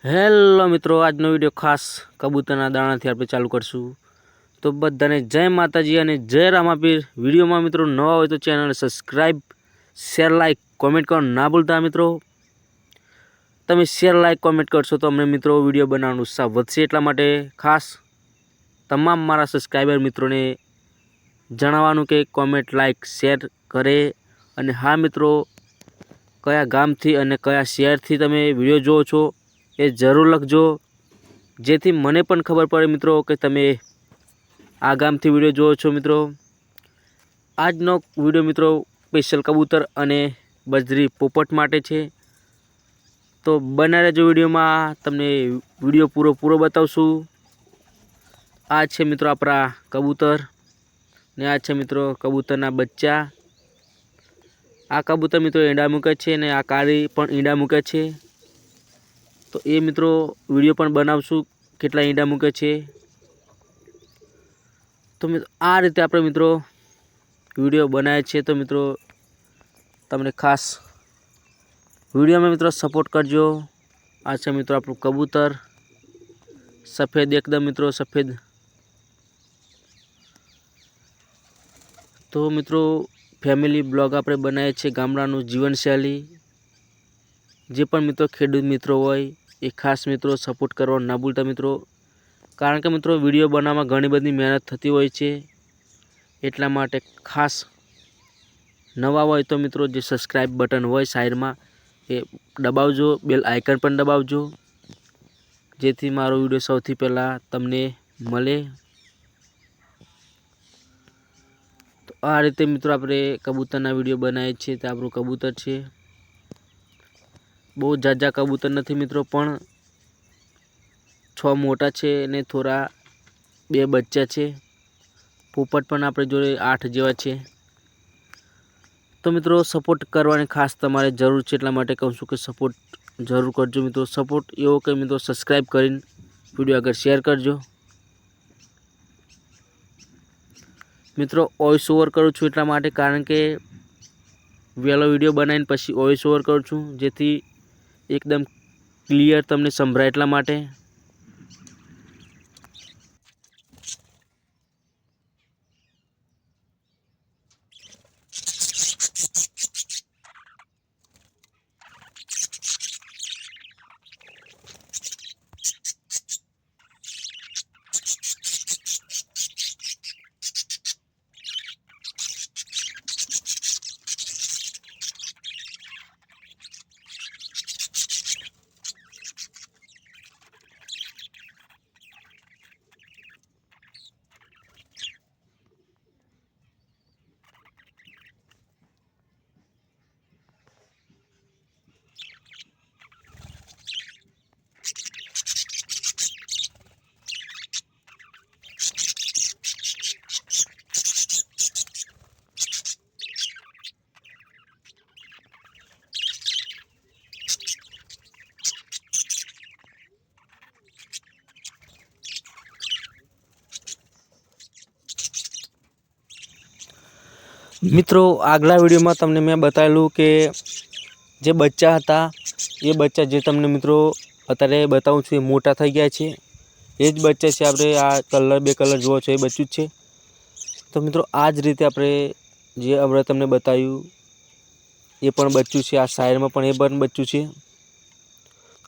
Hello મિત્રો, આજનો video ખાસ કબૂતરના દાણાથી આપણે ચાલુ કરશું। તો બધાને જય માતાજી અને જય રામાપીર। વિડીયોમાં મિત્રો નવા હોય તો ચેનલને સબસ્ક્રાઈબ, શેર, લાઈક, કોમેન્ટ કરવાનું ના ભૂલતા મિત્રો। તમે શેર, લાઈક, કોમેન્ટ કરશો તો અમને મિત્રો વિડીયો બનાવવાનો ઉત્સાહ વધશે। એટલા માટે ખાસ તમામ મારા સબસ્ક્રાઈબર મિત્રોને જણાવવાનું કે કોમેન્ટ, લાઈક, શેર કરે। અને હા મિત્રો, કયા ગામથી અને કયા શહેરથી તમે વિડીયો જોવો છો એ જરૂર લખજો, જેથી મને પણ ખબર પડે મિત્રો કે તમે આ ગામથી વિડીયો જોવો છો મિત્રો। આજનો વિડીયો મિત્રો સ્પેશિયલ કબૂતર અને બજરી પોપટ માટે છે, તો બના રહેજો વિડીયોમાં। તમને વિડીયો પૂરો બતાવશું। આ છે મિત્રો આપણા કબૂતર ને આ છે મિત્રો કબૂતરના બચ્ચા। આ કબૂતર મિત્રો ઈંડા મૂકે છે ને આ કાળી પણ ઈંડા મૂકે છે, તો એ મિત્રો વિડીયો પણ બનાવશું કેટલા ઈંડા મૂકે છે। તો મિત્રો આ રીતે આપણે મિત્રો વિડીયો બનાવે છે, તો મિત્રો તમને ખાસ વિડીયોમાં મિત્રો સપોર્ટ કરજો। આ છે મિત્રો આપણું કબૂતર સફેદ, એકદમ મિત્રો સફેદ। તો મિત્રો ફેમિલી બ્લોગ આપણે બનાવીએ છીએ, ગામડાનું જીવનશૈલી। જે પણ મિત્રો ખેડૂત મિત્રો હોય એ ખાસ મિત્રો સપોર્ટ કરવા ના ભૂલતા મિત્રો, કારણ કે મિત્રો વિડીયો બનાવવામાં ઘણી બધી મહેનત થતી હોય છે। એટલા માટે ખાસ નવા હોય તો મિત્રો જે સબસ્ક્રાઈબ બટન હોય સાઈડમાં એ દબાવજો, બેલ આઇકન પણ દબાવજો, જેથી મારો વિડીયો સૌથી પહેલાં તમને મળે। તો આ રીતે મિત્રો આપણે કબૂતરના વિડીયો બનાવીએ છીએ। તે આપણું કબૂતર છે, બહુ ઝાઝા કબૂતર નથી મિત્રો, પણ 6 મોટા છે અને થોડા 2 બચ્ચા છે। પોપટ પણ આપણે જોડે 8 જેવા છે। તો મિત્રો સપોર્ટ કરવાની ખાસ તમારે જરૂર છે, એટલા માટે કહું છું કે સપોર્ટ જરૂર કરજો મિત્રો। સપોર્ટ એવો કે મિત્રો સબસ્ક્રાઈબ કરીને વિડીયો આગળ શેર કરજો મિત્રો। વોઇસ ઓવર કરું છું એટલા માટે, કારણ કે વહેલો વિડીયો બનાવીને પછી વોઇસ ઓવર કરું છું, જેથી એકદમ ક્લિયર તમને સંભળાય એટલા માટે। મિત્રો આગલા વિડીયોમાં તમને મેં બતાવેલું કે જે બચ્ચા હતા એ બચ્ચા જે તમને મિત્રો અત્યારે બતાવું છું એ મોટા થઈ ગયા છે। એ જ બચ્ચા છે, આપણે આ કલર 2 કલર જુઓ છો એ બચ્ચું જ છે। તો મિત્રો આ જ રીતે આપણે જે હમણાં તમને બતાવ્યું એ પણ બચ્ચું છે, આ સાઈડમાં પણ એ પણ બચ્ચું છે।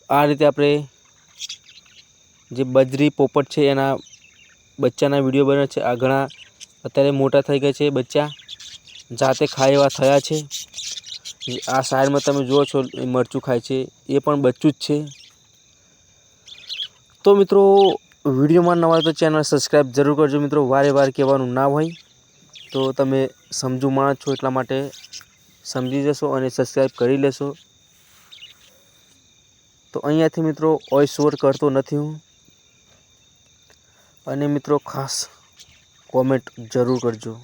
આ રીતે આપણે જે બજરી પોપટ છે એના બચ્ચાના વિડીયો બને છે। આ ઘણા અત્યારે મોટા થઈ ગયા છે બચ્ચા, જાતે ખાય એવા થયા છે। આ સાઈડમાં તમે જુઓ છો એ મરચું ખાય છે, એ પણ બચ્ચું જ છે। તો મિત્રો વિડીયોમાં નવા હોય તો ચેનલ સબસ્ક્રાઈબ જરૂર કરજો મિત્રો। વારે કહેવાનું ના હોય તો તમે સમજુ માણસ છો, એટલા માટે સમજી જશો અને સબસ્ક્રાઈબ કરી લેશો। તો અહીંયાથી મિત્રો વોઇસ ઓવર કરતો નથી હું, અને મિત્રો ખાસ કોમેન્ટ જરૂર કરજો।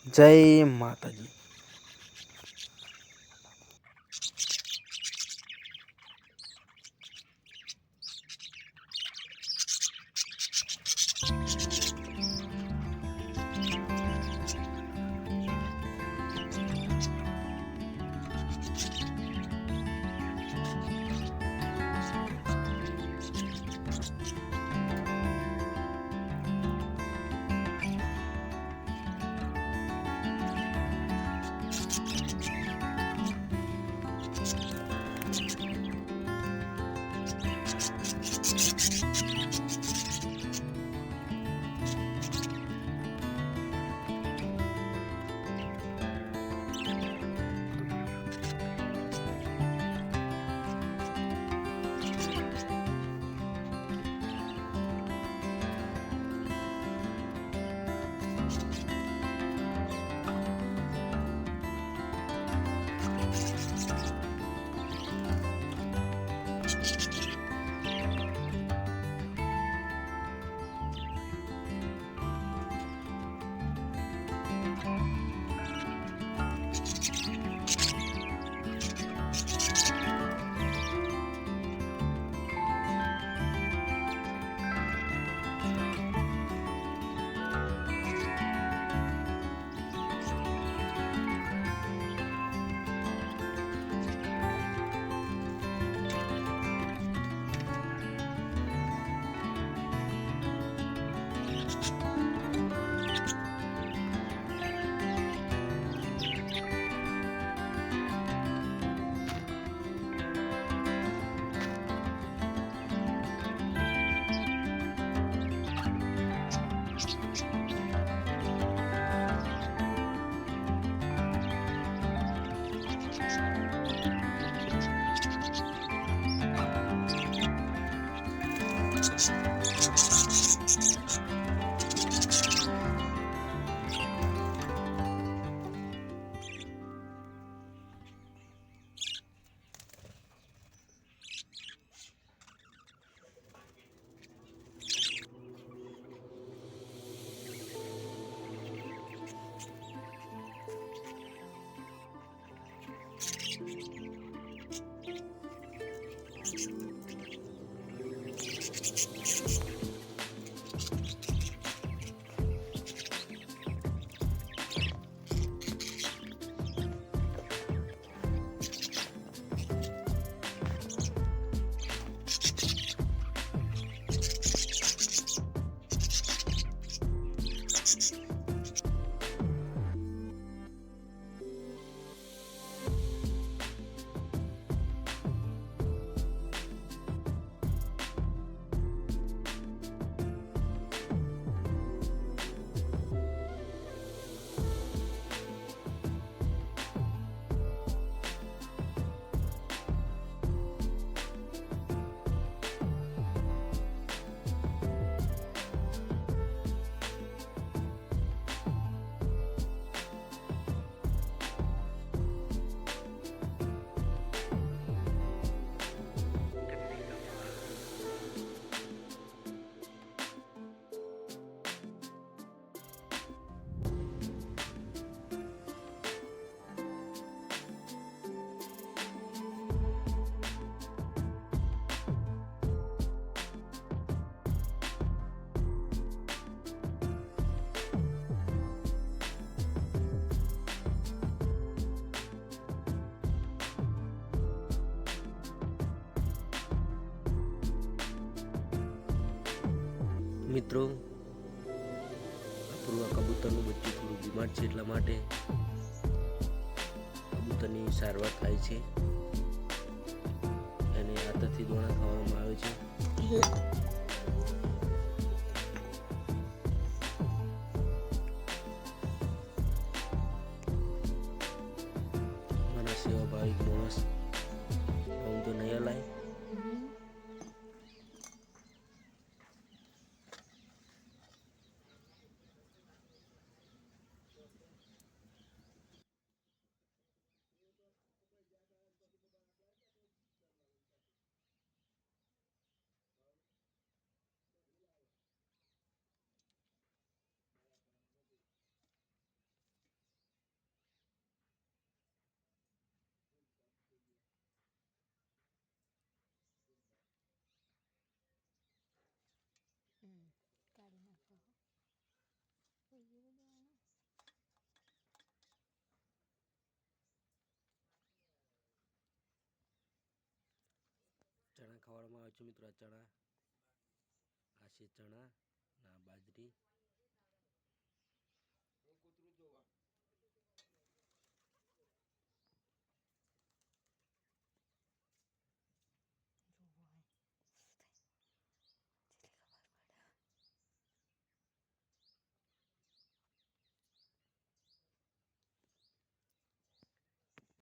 જય માતાજી। મિત્રો, આપણું આ કબૂતરનું બચ્ચું થોડું બીમાર છે, એટલા માટે કબૂતરની સારવાર થાય છે. એને આદતથી દોણા ખાવામાં આવે છે. મારા સેવા ભાવિક માણસ હું તો નહીં હલાય. કાઢી નાખો. ચણા ખવડાવવામાં આવે છે મિત્રો. આ ચણા, આ છે ચણા, આ બાજરી.